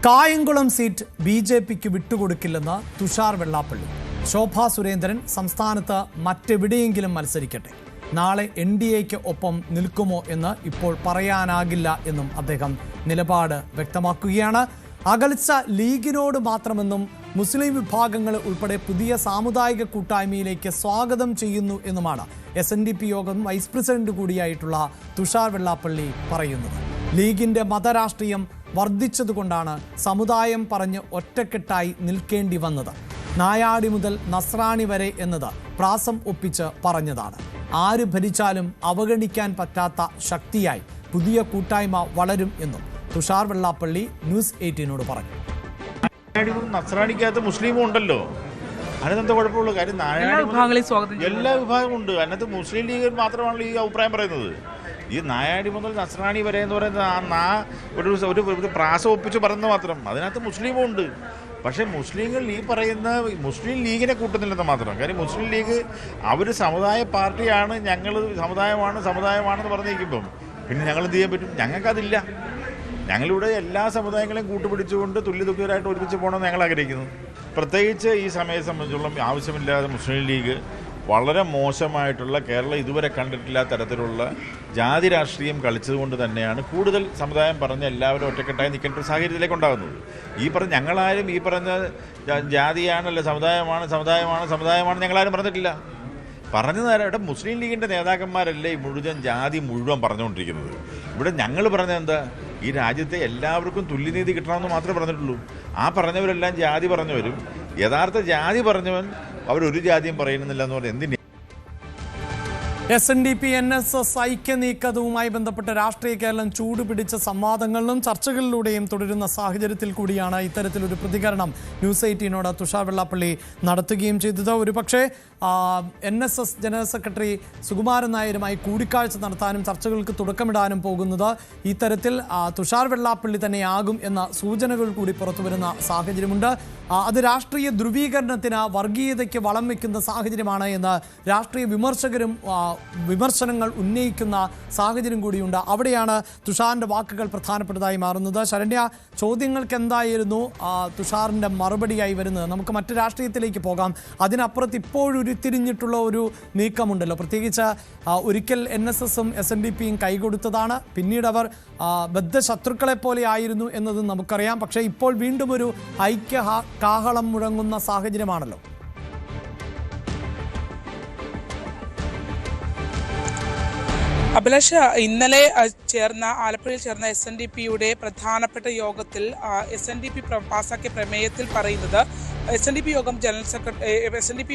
Kayamkulam seat ബി.ജെ.പിക്ക് വിട്ടുകൊടുക്കില്ലെന്ന് Tushar Vellappally. Shobha Surendran സംസ്ഥാനത്ത് മറ്റെവിടെയെങ്കിലും മത്സരിക്കട്ടെ, നാളെ NDAയ്ക്ക് ഒപ്പം നിൽക്കുമോ എന്ന് ഇപ്പോൾ പറയാനാകില്ല എന്നും അദ്ദേഹം നിലപാട് വ്യക്തമാക്കുകയാണ്. അകൽച്ച ലീഗിനോട് മാത്രമെന്നും മുസ്ലിം വിഭാഗങ്ങൾ ഉൾപ്പെടെ പുതിയ സാമുദായിക കൂട്ടായ്മയിലേക്ക് സ്വാഗതം ചെയ്യുന്നു എന്നുമാണ് SNDP യോഗം വൈസ് പ്രസിഡന്റ് കൂടിയായിട്ടുള്ള തുഷാർ വെള്ളാപ്പള്ളി പറയുന്നത്. ലീഗിന്റെ മതരാഷ്ട്രീയം വർദ്ധിച്ചതുകൊണ്ടാണ് സമുദായം പറഞ്ഞ് ഒറ്റക്കെട്ടായി നിൽക്കേണ്ടി വന്നത്. നായാടി മുതൽ നസ്രാണി വരെ എന്നത് പ്രാസം ഒപ്പിച്ച് പറഞ്ഞതാണ്. ആര് ഭരിച്ചാലും അവഗണിക്കാൻ പറ്റാത്ത ശക്തിയായി പുതിയ കൂട്ടായ്മ വളരും എന്നും തുഷാർ വെള്ളാപ്പള്ളി ന്യൂസ് 18നോട് പറഞ്ഞു. നസ്രാണിക്കകത്ത് മുസ്ലിമും ഉണ്ടല്ലോ, അതിനെന്താ കുഴപ്പമുള്ള കാര്യം? എല്ലാ വിഭാഗവും ഉണ്ട്. അതിനകത്ത് മുസ്ലിം ലീഗ് മാത്രമാണല്ലോ ഈ അഭിപ്രായം പറയുന്നത്. ഈ നായാടി മുതൽ നസ്രാണി വരെ എന്ന് പറയുന്നത് ഒരു പ്രാസം ഒപ്പിച്ച് പറയുന്നത് മാത്രം. അതിനകത്ത് മുസ്ലിമും ഉണ്ട്. പക്ഷേ മുസ്ലിങ്ങൾ ഈ പറയുന്ന മുസ്ലിം ലീഗിനെ കൂട്ടുന്നില്ലെന്ന് മാത്രം. കാര്യം മുസ്ലിം ലീഗ് അവർ സമുദായ പാർട്ടിയാണ്, ഞങ്ങൾ സമുദായമാണെന്ന് പറഞ്ഞിരിക്കുമ്പം പിന്നെ ഞങ്ങൾ എന്ത് ചെയ്യാൻ പറ്റും? ഞങ്ങൾക്കതില്ല. ഞങ്ങളിവിടെ എല്ലാ സമുദായങ്ങളെയും കൂട്ടുപിടിച്ചുകൊണ്ട് തുല്യരായിട്ട് ഒരുമിച്ച് പോകണമെന്ന് ഞങ്ങൾ ആഗ്രഹിക്കുന്നു. പ്രത്യേകിച്ച് ഈ സമയത്തെ സംബന്ധിച്ചോളം ആവശ്യമില്ലാതെ മുസ്ലിം ലീഗ് വളരെ മോശമായിട്ടുള്ള, കേരളം ഇതുവരെ കണ്ടിട്ടില്ലാത്ത തരത്തിലുള്ള ജാതി രാഷ്ട്രീയം കളിച്ചതുകൊണ്ട് തന്നെയാണ് കൂടുതൽ സമുദായം പറഞ്ഞ് എല്ലാവരും ഒറ്റക്കെട്ടായി നിൽക്കേണ്ട ഒരു സാഹചര്യത്തിലേക്ക് ഉണ്ടാകുന്നത്. ഞങ്ങളാരും ഈ പറഞ്ഞ ജാതിയാണല്ലോ, സമുദായമാണ് ഞങ്ങളാരും പറഞ്ഞിട്ടില്ല. പറഞ്ഞു തരാം. ഇവിടെ മുസ്ലിം ലീഗിൻ്റെ നേതാക്കന്മാരല്ലേ ഈ മുഴുവൻ ജാതി മുഴുവൻ പറഞ്ഞുകൊണ്ടിരിക്കുന്നത്. ഇവിടെ ഞങ്ങൾ പറഞ്ഞത് എന്താ? ഈ രാജ്യത്തെ എല്ലാവർക്കും തുല്യനീതി കിട്ടണമെന്ന് മാത്രമേ പറഞ്ഞിട്ടുള്ളൂ. ആ പറഞ്ഞവരെല്ലാം ജാതി പറഞ്ഞവരും. യഥാർത്ഥ ജാതി പറഞ്ഞവൻ അവരൊരു ജാതിയും പറയുന്നില്ല എന്ന് പറഞ്ഞാൽ എന്തിന്? SNDP NSS ഐക്യനീക്കവുമായി ബന്ധപ്പെട്ട രാഷ്ട്രീയ കേരളം ചൂടുപിടിച്ച സംവാദങ്ങളിലും ചർച്ചകളിലൂടെയും തുടരുന്ന സാഹചര്യത്തിൽ കൂടിയാണ് ഇത്തരത്തിലൊരു പ്രതികരണം ന്യൂസ് 18നോട് തുഷാർ വെള്ളാപ്പള്ളി നടത്തുകയും ചെയ്തത്. ഒരുപക്ഷെ NSS ജനറൽ സെക്രട്ടറി സുകുമാരൻ നായരുമായി കൂടിക്കാഴ്ച നടത്താനും ചർച്ചകൾക്ക് തുടക്കമിടാനും പോകുന്നത് ഇത്തരത്തിൽ തുഷാർ വെള്ളാപ്പള്ളി തന്നെയാകും എന്ന സൂചനകൾ കൂടി പുറത്തുവരുന്ന സാഹചര്യമുണ്ട്. അത് രാഷ്ട്രീയ ധ്രുവീകരണത്തിന്, വർഗീയതയ്ക്ക് വളം വയ്ക്കുന്ന സാഹചര്യമാണ് എന്ന് രാഷ്ട്രീയ വിമർശകരും വിമർശനങ്ങൾ ഉന്നയിക്കുന്ന സാഹചര്യം കൂടിയുണ്ട്. അവിടെയാണ് തുഷാറിൻ്റെ വാക്കുകൾ പ്രധാനപ്പെട്ടതായി മാറുന്നത്. ശരണ്യ, ചോദ്യങ്ങൾക്ക് എന്തായിരുന്നു തുഷാറിൻ്റെ മറുപടിയായി വരുന്നത്? നമുക്ക് മറ്റ് രാഷ്ട്രീയത്തിലേക്ക് പോകാം. അതിനപ്പുറത്ത് ഇപ്പോഴുരുത്തിരിഞ്ഞിട്ടുള്ള ഒരു നീക്കമുണ്ടല്ലോ. പ്രത്യേകിച്ച് ഒരിക്കൽ NSSും SNDPയും കൈകൊടുത്തതാണ്. പിന്നീട് അവർ ബദ്ധശത്രുക്കളെ പോലെ ആയിരുന്നു എന്നത് നമുക്കറിയാം. പക്ഷേ ഇപ്പോൾ വീണ്ടും ഒരു ഐക്യ കാഹളം മുഴങ്ങുന്ന സാഹചര്യമാണല്ലോ. അഭിലാഷ്, ഇന്നലെ ആലപ്പുഴയിൽ ചേർന്ന SNDPയുടെ പ്രധാനപ്പെട്ട യോഗത്തിൽ SNDP പാസാക്കിയ പ്രമേയത്തിൽ പറയുന്നത് SNDP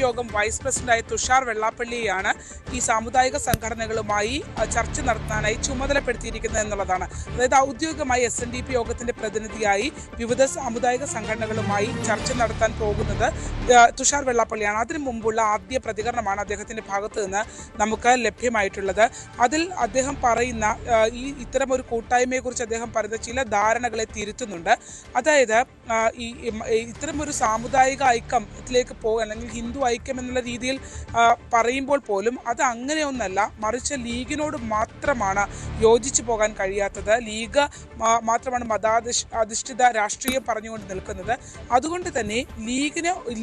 യോഗം വൈസ് പ്രസിഡന്റായ തുഷാർ വെള്ളാപ്പള്ളിയെയാണ് ഈ സാമുദായിക സംഘടനകളുമായി ചർച്ച നടത്താനായി ചുമതലപ്പെടുത്തിയിരിക്കുന്നത് എന്നുള്ളതാണ്. അതായത് ഔദ്യോഗികമായി SNDP യോഗത്തിന്റെ പ്രതിനിധിയായി വിവിധ സാമുദായിക സംഘടനകളുമായി ചർച്ച നടത്താൻ പോകുന്നത് തുഷാർ വെള്ളാപ്പള്ളിയാണ്. അതിനു മുമ്പുള്ള ആദ്യ പ്രതികരണമാണ് അദ്ദേഹത്തിന്റെ ഭാഗത്ത് നിന്ന് നമുക്ക് ലഭ്യമായിട്ടുള്ളത്. അതിൽ അദ്ദേഹം പറയുന്ന ഇത്തരം ഒരു കൂട്ടായ്മയെക്കുറിച്ച് അദ്ദേഹം പറയുന്ന ചില ധാരണകളെ തിരുത്തുന്നുണ്ട്. അതായത് ഇത്തരം ഒരു സാമുദായിക ഐക്യത്തിലേക്ക് പോകാൻ, അല്ലെങ്കിൽ ഹിന്ദു ഐക്യം എന്നുള്ള രീതിയിൽ പറയുമ്പോൾ പോലും അത് അങ്ങനെയൊന്നല്ല, മറിച്ച് ലീഗിനോട് മാത്രമാണ് യോജിച്ചു പോകാൻ കഴിയാത്തത്. ലീഗ് മാത്രമാണ് അധിഷ്ഠിത രാഷ്ട്രീയം പറഞ്ഞുകൊണ്ട് നിൽക്കുന്നത്. അതുകൊണ്ട് തന്നെ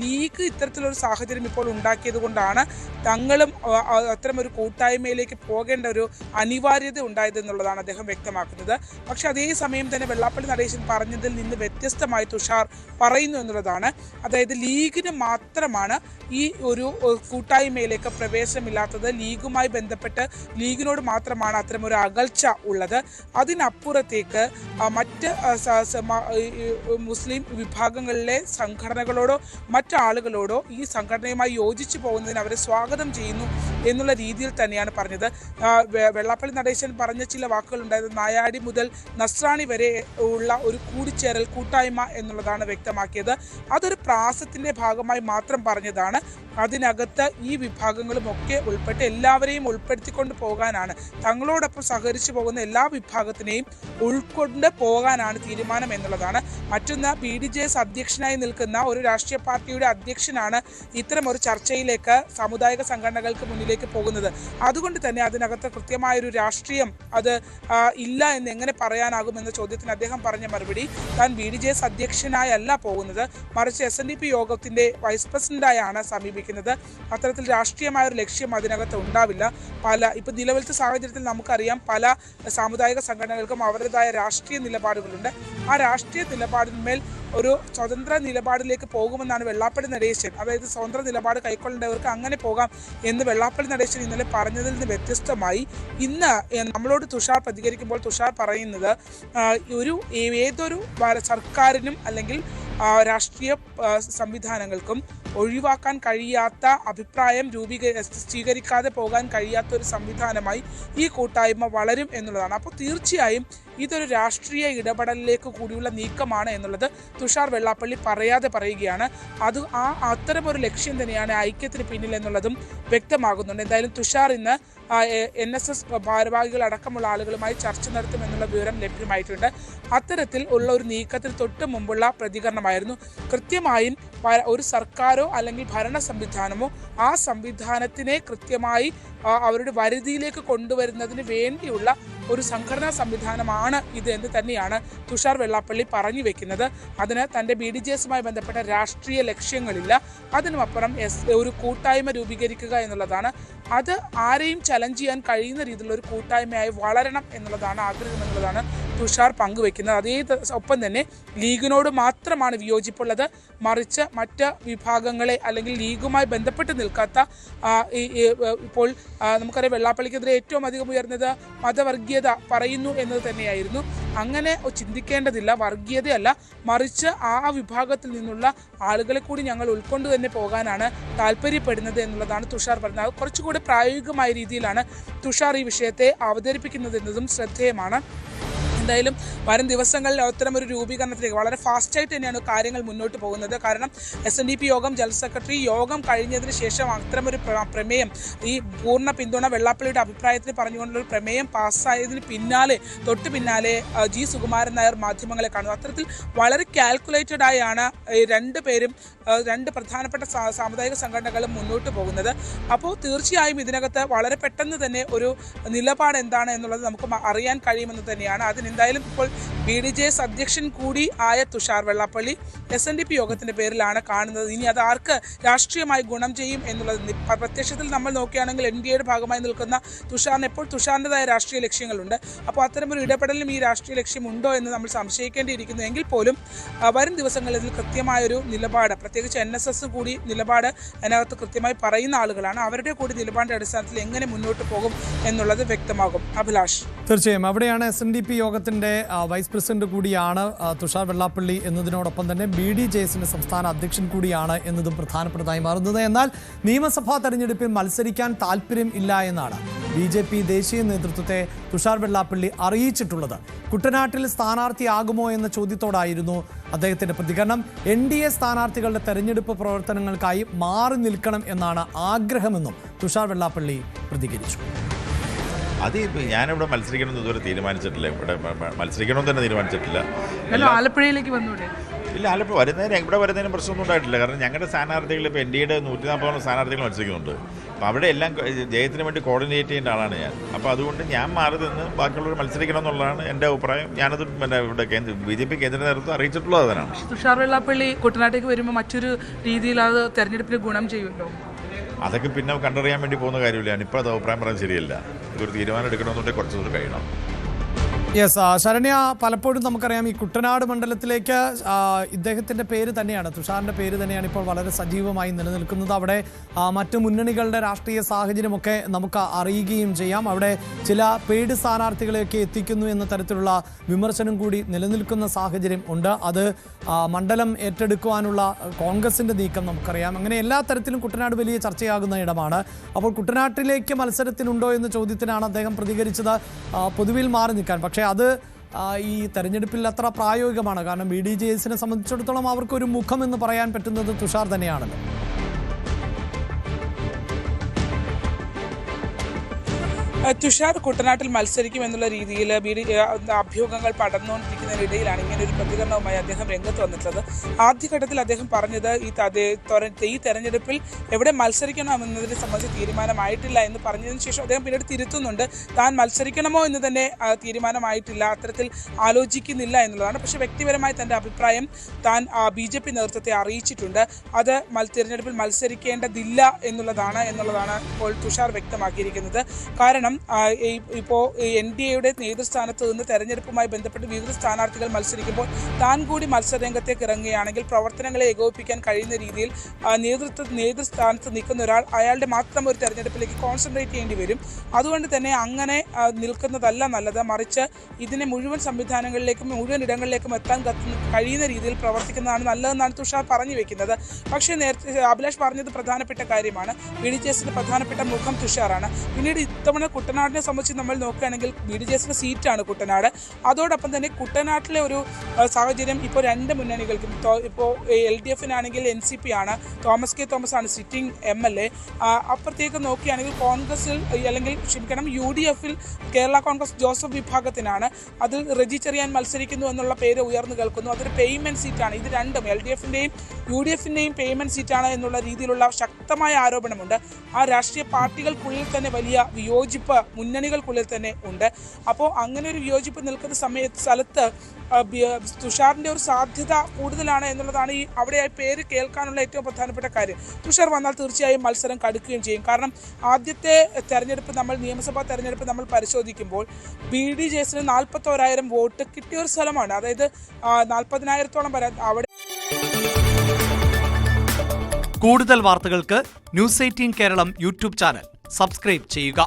ലീഗ് ഇത്തരത്തിലൊരു സാഹചര്യം ഇപ്പോൾ ഉണ്ടാക്കിയത് കൊണ്ടാണ് തങ്ങളും അത്തരമൊരു കൂട്ടായ്മയിലേക്ക് പോകേണ്ട ഒരു അനിവാര്യത ഉണ്ടായതെന്നുള്ളതാണ് അദ്ദേഹം വ്യക്തമാക്കുന്നത്. പക്ഷെ അതേസമയം തന്നെ വെള്ളാപ്പള്ളി നടേശൻ പറഞ്ഞതിൽ നിന്ന് വ്യത്യസ്തമായി തുഷാർ പറയുന്നു എന്നുള്ളതാണ്. അതായത് ലീഗിന് മാത്രമാണ് ഈ ഒരു കൂട്ടായ്മയിലേക്ക് പ്രവേശനമില്ലാത്തത്. ലീഗുമായി ബന്ധപ്പെട്ട് ലീഗിനോട് മാത്രമാണ് അത്തരമൊരു അകൽച്ച ഉള്ളത്. അതിനപ്പുറത്തേക്ക് മറ്റ് മുസ്ലിം വിഭാഗങ്ങളിലെ സംഘടനകളോടോ മറ്റാളുകളോടോ ഈ സംഘടനയുമായി യോജിച്ചു പോകുന്നതിന് അവരെ സ്വാഗതം ചെയ്യുന്നു എന്നുള്ള രീതിയിൽ തന്നെയാണ് പറഞ്ഞത്. വെള്ളാപ്പള്ളി നടേശൻ പറഞ്ഞ ചില വാക്കുകളുണ്ടായത് നായാടി മുതൽ നസ്രാണി വരെ ഉള്ള ഒരു കൂടിച്ചേരൽ കൂട്ടായ്മ എന്നുള്ളതാണ് വ്യക്തമാക്കിയത്. അതൊരു പ്രാസത്തിന്റെ ഭാഗമായി മാത്രം പറഞ്ഞതാണ്. അതിനകത്ത് ഈ വിഭാഗങ്ങളും ഒക്കെ ഉൾപ്പെട്ട് എല്ലാവരെയും ഉൾപ്പെടുത്തിക്കൊണ്ട് പോകാനാണ്, തങ്ങളോടൊപ്പം സഹകരിച്ചു പോകുന്ന എല്ലാ വിഭാഗത്തിനെയും ഉൾക്കൊണ്ട് പോകാനാണ് തീരുമാനം എന്നുള്ളതാണ്. മറ്റൊന്ന്, BDJS അധ്യക്ഷനായി നിൽക്കുന്ന ഒരു രാഷ്ട്രീയ പാർട്ടിയുടെ അധ്യക്ഷനാണ് ഇത്തരം ഒരു ചർച്ചയിലേക്ക് സാമുദായിക സംഘടനകൾക്ക് മുന്നിലേക്ക് പോകുന്നത്. അതുകൊണ്ട് തന്നെ അതിനകത്ത് കൃത്യമായി കൃത്യമായൊരു രാഷ്ട്രീയം അത് ഇല്ല എന്ന് എങ്ങനെ പറയാനാകുമെന്ന ചോദ്യത്തിന് അദ്ദേഹം പറഞ്ഞ മറുപടി, താൻ BDJS അധ്യക്ഷനായല്ല പോകുന്നത്, മറിച്ച് SNDP യോഗത്തിന്റെ വൈസ് പ്രസിഡന്റായാണ് സമീപിക്കുന്നത്. അത്തരത്തിൽ രാഷ്ട്രീയമായൊരു ലക്ഷ്യം അതിനകത്ത് ഉണ്ടാവില്ല. ഇപ്പൊ നിലവിലത്തെ സാഹചര്യത്തിൽ നമുക്കറിയാം പല സാമുദായിക സംഘടനകൾക്കും അവരുടേതായ രാഷ്ട്രീയ നിലപാടുകളുണ്ട്. ആ രാഷ്ട്രീയ നിലപാടിന്മേൽ ഒരു സ്വതന്ത്ര നിലപാടിലേക്ക് പോകുമെന്നാണ് വെള്ളാപ്പള്ളി നടേശൻ, അതായത് സ്വതന്ത്ര നിലപാട് കൈക്കൊള്ളേണ്ടവർക്ക് അങ്ങനെ പോകാം എന്ന് വെള്ളാപ്പള്ളി നടേശൻ ഇന്നലെ പറഞ്ഞതിൽ നിന്ന് വ്യത്യസ്തമായി ഇന്ന് നമ്മളോട് തുഷാർ പ്രതികരിക്കുമ്പോൾ തുഷാർ പറയുന്നത് ഏതൊരു സർക്കാരിനും അല്ലെങ്കിൽ രാഷ്ട്രീയ സംവിധാനങ്ങൾക്കും ഒഴിവാക്കാൻ കഴിയാത്ത അഭിപ്രായം സ്വീകരിക്കാതെ പോകാൻ കഴിയാത്ത ഒരു സംവിധാനമായി ഈ കൂട്ടായ്മ വളരും എന്നുള്ളതാണ്. അപ്പോൾ തീർച്ചയായും ഇതൊരു രാഷ്ട്രീയ ഇടപെടലിലേക്ക് കൂടിയുള്ള നീക്കമാണ് എന്നുള്ളത് തുഷാർ വെള്ളാപ്പള്ളി പറയാതെ പറയുകയാണ്. അത്തരമൊരു ലക്ഷ്യം തന്നെയാണ് ഐക്യത്തിന് പിന്നിൽ എന്നുള്ളതും വ്യക്തമാകുന്നുണ്ട്. എന്തായാലും തുഷാർ ഇന്ന് NSS ഭാരവാഹികൾ അടക്കമുള്ള ആളുകളുമായി ചർച്ച നടത്തുമെന്നുള്ള വിവരം ലഭ്യമായിട്ടുണ്ട്. അത്തരത്തിൽ ഉള്ള ഒരു നീക്കത്തിന് തൊട്ട് മുമ്പുള്ള പ്രതികരണമായിരുന്നു. കൃത്യമായും ഒരു സർക്കാരോ അല്ലെങ്കിൽ ഭരണ സംവിധാനമോ ആ സംവിധാനത്തിനെ കൃത്യമായി അവരുടെ പരിധിയിലേക്ക് കൊണ്ടുവരുന്നതിന് വേണ്ടിയുള്ള ഒരു സംഘടനാ സംവിധാനമാണ് ഇത് എന്ന് തന്നെയാണ് തുഷാർ വെള്ളാപ്പള്ളി പറഞ്ഞു വെക്കുന്നത്. അതിന് തൻ്റെ BDJSുമായി ബന്ധപ്പെട്ട രാഷ്ട്രീയ ലക്ഷ്യങ്ങളില്ല, അതിനുമപ്പുറം ഒരു കൂട്ടായ്മ രൂപീകരിക്കുക എന്നുള്ളതാണ്. അത് ആരെയും ചലഞ്ച് ചെയ്യാൻ കഴിയുന്ന രീതിയിലുള്ള ഒരു കൂട്ടായ്മയായി വളരണം എന്നുള്ളതാണ് ആഗ്രഹം എന്നുള്ളതാണ് തുഷാർ പങ്കുവെക്കുന്നത്. ഒപ്പം തന്നെ ലീഗിനോട് മാത്രമാണ് വിയോജിപ്പുള്ളത്, മറിച്ച് മറ്റ് വിഭാഗങ്ങളെ അല്ലെങ്കിൽ ലീഗുമായി ബന്ധപ്പെട്ട് നിൽക്കാത്ത ഇപ്പോൾ നമുക്കറിയാം വെള്ളാപ്പള്ളിക്കെതിരെ ഏറ്റവും അധികം ഉയർന്നത് മതവർഗീയത പറയുന്നു എന്നത് തന്നെയായിരുന്നു. അങ്ങനെ ചിന്തിക്കേണ്ടതില്ല, വർഗീയതയല്ല, മറിച്ച് ആ വിഭാഗത്തിൽ നിന്നുള്ള ആളുകളെ കൂടി ഞങ്ങൾ ഉൾക്കൊണ്ട് തന്നെ പോകാനാണ് താല്പര്യപ്പെടുന്നത് എന്നുള്ളതാണ് തുഷാർ പറഞ്ഞത്. കുറച്ചുകൂടി പ്രായോഗികമായ രീതിയിലാണ് തുഷാർ ഈ വിഷയത്തെ അവതരിപ്പിക്കുന്നത് എന്നതും ശ്രദ്ധേയമാണ്. എന്തായാലും വരും ദിവസങ്ങളിൽ അത്തരമൊരു രൂപീകരണത്തിലേക്ക് വളരെ ഫാസ്റ്റായിട്ട് തന്നെയാണ് കാര്യങ്ങൾ മുന്നോട്ട് പോകുന്നത്. കാരണം SNDP യോഗം ജനറൽ സെക്രട്ടറി യോഗം കഴിഞ്ഞതിന് ശേഷം അത്തരമൊരു പ്രമേയം, ഈ പൂർണ്ണ പിന്തുണ വെള്ളാപ്പള്ളിയുടെ അഭിപ്രായത്തിന് പറഞ്ഞുകൊണ്ടുള്ള പ്രമേയം പാസ്സായതിന് തൊട്ട് പിന്നാലെ G. സുകുമാരൻ നായർ മാധ്യമങ്ങളെ കാണുന്നു. അത്തരത്തിൽ വളരെ കാൽക്കുലേറ്റഡ് ആയാണ് രണ്ട് പ്രധാനപ്പെട്ട സാമുദായിക സംഘടനകളും മുന്നോട്ട് പോകുന്നത്. അപ്പോൾ തീർച്ചയായും ഇതിനകത്ത് വളരെ പെട്ടെന്ന് തന്നെ ഒരു നിലപാട് എന്താണ് എന്നുള്ളത് നമുക്ക് അറിയാൻ കഴിയുമെന്ന് തന്നെയാണ്. എന്തായാലും ഇപ്പോൾ BDJS അധ്യക്ഷൻ കൂടി ആയ തുഷാർ വെള്ളാപ്പള്ളി SNDP യോഗത്തിന്റെ പേരിലാണ് കാണുന്നത്. ഇനി അത് ആർക്ക് രാഷ്ട്രീയമായി ഗുണം ചെയ്യും എന്നുള്ളത് പ്രത്യക്ഷത്തിൽ നമ്മൾ നോക്കുകയാണെങ്കിൽ NDAയുടെ ഭാഗമായി നിൽക്കുന്ന തുഷാറിന് എപ്പോൾ തുഷാറിൻ്റെതായ രാഷ്ട്രീയ ലക്ഷ്യങ്ങളുണ്ട്. അപ്പോൾ അത്തരമൊരു ഇടപെടലിലും ഈ രാഷ്ട്രീയ ലക്ഷ്യമുണ്ടോ എന്ന് നമ്മൾ സംശയിക്കേണ്ടിയിരിക്കുന്നു. എങ്കിൽ പോലും വരും ദിവസങ്ങളിൽ ഇതിൽ കൃത്യമായൊരു നിലപാട്, പ്രത്യേകിച്ച് NSS കൂടി നിലപാട് അതിനകത്ത് കൃത്യമായി പറയുന്ന ആളുകളാണ്. അവരുടെ കൂടി നിലപാടിൻ്റെ അടിസ്ഥാനത്തിൽ എങ്ങനെ മുന്നോട്ട് പോകും എന്നുള്ളത് വ്യക്തമാകും. അഭിലാഷ്, തീർച്ചയായും അവിടെയാണ് SNDP യോഗത്തിന്റെ വൈസ് പ്രസിഡന്റ് കൂടിയാണ് തുഷാർ വെള്ളാപ്പള്ളി എന്നതിനോടൊപ്പം തന്നെ BDJSന്റെ സംസ്ഥാന അധ്യക്ഷൻ കൂടിയാണ് എന്നതും പ്രധാനപ്പെട്ടതായി മാറുന്നത്. എന്നാൽ നിയമസഭാ തെരഞ്ഞെടുപ്പിൽ മത്സരിക്കാൻ താല്പര്യം ഇല്ല എന്നാണ് BJP ദേശീയ നേതൃത്വത്തെ തുഷാർ വെള്ളാപ്പള്ളി അറിയിച്ചിട്ടുള്ളത്. കുട്ടനാട്ടിൽ സ്ഥാനാർത്ഥിയാകുമോ എന്ന ചോദ്യത്തോടായിരുന്നു അദ്ദേഹത്തിന്റെ പ്രതികരണം. NDA സ്ഥാനാർത്ഥികളുടെ തെരഞ്ഞെടുപ്പ് പ്രവർത്തനങ്ങൾക്കായി മാറി നിൽക്കണം എന്നാണ് ആഗ്രഹമെന്നും തുഷാർ വെള്ളാപ്പള്ളി പ്രതികരിച്ചു. അത് ഞാനിവിടെ മത്സരിക്കണമെന്ന് ഇതുവരെ തീരുമാനിച്ചിട്ടില്ല. ഇവിടെ മത്സരിക്കണമെന്ന് തന്നെ തീരുമാനിച്ചിട്ടില്ല. ആലപ്പുഴയിലേക്ക് വന്നൂടെ? ഇല്ല, ആലപ്പുഴ ഇവിടെ വരുന്നതിന് പ്രശ്നമൊന്നും ഉണ്ടായിട്ടില്ല. കാരണം ഞങ്ങളുടെ സ്ഥാനാർത്ഥികൾ ഇപ്പോൾ NDAയുടെ 140 സ്ഥാനാർത്ഥികൾ മത്സരിക്കുന്നുണ്ട്. അപ്പോൾ അവിടെ എല്ലാം ജയത്തിന് വേണ്ടി കോർഡിനേറ്റ് ചെയ്യേണ്ട ആളാണ് ഞാൻ. അപ്പോൾ അതുകൊണ്ട് ഞാൻ മാറി നിന്ന് ബാക്കിയുള്ളവർ മത്സരിക്കണം എന്നുള്ളതാണ് എൻ്റെ അഭിപ്രായം. ഞാനത് ഇവിടെ BJP കേന്ദ്ര നേതൃത്വം അറിയിച്ചിട്ടുള്ളത് അതിനാണ്. തുഷാർ വെള്ളാപ്പള്ളി കുട്ടനാട്ടേക്ക് വരുമ്പോൾ മറ്റൊരു രീതിയിൽ അത് തെരഞ്ഞെടുപ്പിന് ഗുണം ചെയ്യുമല്ലോ. അതൊക്കെ പിന്നെ കണ്ടറിയാൻ വേണ്ടി പോകുന്ന കാര്യമില്ല. ഇപ്പോൾ അത് അഭിപ്രായം പറയാൻ ശരിയല്ല. ഇതൊരു തീരുമാനം എടുക്കണമെന്നുണ്ടെങ്കിൽ കുറച്ച് ദിവസം കഴിയണം. യെസ്, ശരണ്യ, പലപ്പോഴും നമുക്കറിയാം ഈ കുട്ടനാട് മണ്ഡലത്തിലേക്ക് ഇദ്ദേഹത്തിൻ്റെ പേര് തന്നെയാണ്, തുഷാറിൻ്റെ പേര് തന്നെയാണ് ഇപ്പോൾ വളരെ സജീവമായി നിലനിൽക്കുന്നത്. അവിടെ മറ്റു മുന്നണികളുടെ രാഷ്ട്രീയ സാഹചര്യമൊക്കെ നമുക്ക് അറിയുകയും ചെയ്യാം. അവിടെ ചില പെയ്ഡ് സ്ഥാനാർത്ഥികളെയൊക്കെ എത്തിക്കുന്നു എന്ന തരത്തിലുള്ള വിമർശനം കൂടി നിലനിൽക്കുന്ന സാഹചര്യം ഉണ്ട്. അത് മണ്ഡലം ഏറ്റെടുക്കുവാനുള്ള കോൺഗ്രസിൻ്റെ നീക്കം നമുക്കറിയാം. അങ്ങനെ എല്ലാ തരത്തിലും കുട്ടനാട് വലിയ ചർച്ചയാകുന്ന ഇടമാണ്. അപ്പോൾ കുട്ടനാട്ടിലേക്ക് മത്സരത്തിനുണ്ടോ എന്ന ചോദ്യത്തിനാണ് അദ്ദേഹം പ്രതികരിച്ചത് പൊതുവിൽ മാറി നിൽക്കാൻ. പക്ഷേ അത് ഈ തെരഞ്ഞെടുപ്പിൽ അത്ര പ്രായോഗികമാണ്. കാരണം BDJSനെ സംബന്ധിച്ചിടത്തോളം അവർക്കൊരു മുഖം എന്ന് പറയാൻ പറ്റുന്നത് തുഷാർ തന്നെയാണല്ലോ. തുഷാർ കുട്ടനാട്ടിൽ മത്സരിക്കും എന്നുള്ള രീതിയിൽ അഭ്യൂഹങ്ങൾ പടർന്നുകൊണ്ടിരിക്കുന്നതിനിടയിലാണ് ഇങ്ങനെ ഒരു പ്രതികരണവുമായി അദ്ദേഹം രംഗത്ത് വന്നിട്ടുള്ളത്. ആദ്യഘട്ടത്തിൽ അദ്ദേഹം പറഞ്ഞത് ഈ തെരഞ്ഞെടുപ്പിൽ എവിടെ മത്സരിക്കണമെന്നതിനെ സംബന്ധിച്ച് തീരുമാനമായിട്ടില്ല എന്ന് പറഞ്ഞതിന് ശേഷം അദ്ദേഹം പിന്നീട് തിരുത്തുന്നുണ്ട്. താൻ മത്സരിക്കണമോ എന്ന് തന്നെ തീരുമാനമായിട്ടില്ല, അത്തരത്തിൽ ആലോചിക്കുന്നില്ല എന്നുള്ളതാണ്. പക്ഷേ വ്യക്തിപരമായി തൻ്റെ അഭിപ്രായം താൻ BJP നേതൃത്വത്തെ അറിയിച്ചിട്ടുണ്ട്. അത് തിരഞ്ഞെടുപ്പിൽ മത്സരിക്കേണ്ടതില്ല എന്നുള്ളതാണ് ഇപ്പോൾ തുഷാർ വ്യക്തമാക്കിയിരിക്കുന്നത്. കാരണം ഇപ്പോൾ NDAയുടെ നേതൃസ്ഥാനത്ത് നിന്ന് തെരഞ്ഞെടുപ്പുമായി ബന്ധപ്പെട്ട് വിവിധ സ്ഥാനാർത്ഥികൾ മത്സരിക്കുമ്പോൾ താൻ കൂടി മത്സരരംഗത്തേക്ക് ഇറങ്ങുകയാണെങ്കിൽ പ്രവർത്തനങ്ങളെ ഏകോപിപ്പിക്കാൻ കഴിയുന്ന രീതിയിൽ നേതൃസ്ഥാനത്ത് നിൽക്കുന്ന ഒരാൾ അയാളുടെ മാത്രം ഒരു തെരഞ്ഞെടുപ്പിലേക്ക് കോൺസെൻട്രേറ്റ് ചെയ്യേണ്ടി വരും. അതുകൊണ്ട് തന്നെ അങ്ങനെ നിൽക്കുന്നതല്ല നല്ലത്, മറിച്ച് ഇതിനെ മുഴുവൻ സംവിധാനങ്ങളിലേക്കും മുഴുവൻ ഇടങ്ങളിലേക്കും എത്താൻ കഴിയുന്ന രീതിയിൽ പ്രവർത്തിക്കുന്നതാണ് നല്ലതെന്നാണ് തുഷാർ പറഞ്ഞു വെക്കുന്നത്. പക്ഷേ നേരത്തെ അഭിലാഷ് പറഞ്ഞത് പ്രധാനപ്പെട്ട കാര്യമാണ്. BDJSന്റെ പ്രധാനപ്പെട്ട മുഖം തുഷാറാണ്. പിന്നീട് ഇത്തവണ കുട്ടനാടിനെ സംബന്ധിച്ച് നമ്മൾ നോക്കുകയാണെങ്കിൽ BDJSന്റെ സീറ്റാണ് കുട്ടനാട്. അതോടൊപ്പം തന്നെ കുട്ടനാട്ടിലെ ഒരു സാഹചര്യം ഇപ്പോൾ രണ്ട് മുന്നണികൾക്കും, ഇപ്പോൾ LDFനാണെങ്കിൽ NCP ആണ്, തോമസ് കെ തോമസ് ആണ് സിറ്റിംഗ് MLA. അപ്പുറത്തേക്ക് നോക്കുകയാണെങ്കിൽ കോൺഗ്രസിൽ അല്ലെങ്കിൽ UDFൽ കേരള കോൺഗ്രസ് ജോസഫ് വിഭാഗത്തിനാണ്. അതിൽ റെജി ചെറിയാൻ മത്സരിക്കുന്നു എന്നുള്ള പേര് ഉയർന്നു കേൾക്കുന്നു. അതൊരു പേയ്മെന്റ് സീറ്റാണ്. ഇത് രണ്ടും LDFന്റെയും UDFന്റെയും പേയ്മെന്റ് സീറ്റാണ് എന്നുള്ള രീതിയിലുള്ള ശക്തമായ ആരോപണമുണ്ട്. ആ രാഷ്ട്രീയ പാർട്ടികൾക്കുള്ളിൽ തന്നെ വലിയ വിയോജിപ്പ് മുന്നണികൾക്കുള്ളിൽ തന്നെ ഉണ്ട്. അപ്പോൾ അങ്ങനെ ഒരു വിയോജിപ്പ് നിൽക്കുന്ന സ്ഥലത്ത് തുഷാറിൻ്റെ ഒരു സാധ്യത കൂടുതലാണ് എന്നുള്ളതാണ് അവിടെ പേര് കേൾക്കാനുള്ള ഏറ്റവും പ്രധാനപ്പെട്ട കാര്യം. തുഷാർ വന്നാൽ തീർച്ചയായും മത്സരം കടുക്കുകയും ചെയ്യും. കാരണം ആദ്യത്തെ നിയമസഭാ തെരഞ്ഞെടുപ്പ് നമ്മൾ പരിശോധിക്കുമ്പോൾ BDJSന് 41,000 വോട്ട് കിട്ടിയ ഒരു സ്ഥലമാണ്. അതായത് 40,000-ഓളം വരാൻ അവിടെ. കൂടുതൽ വാർത്തകൾക്ക് News 18 Keralam YouTube channel subscribe ചെയ്യുക.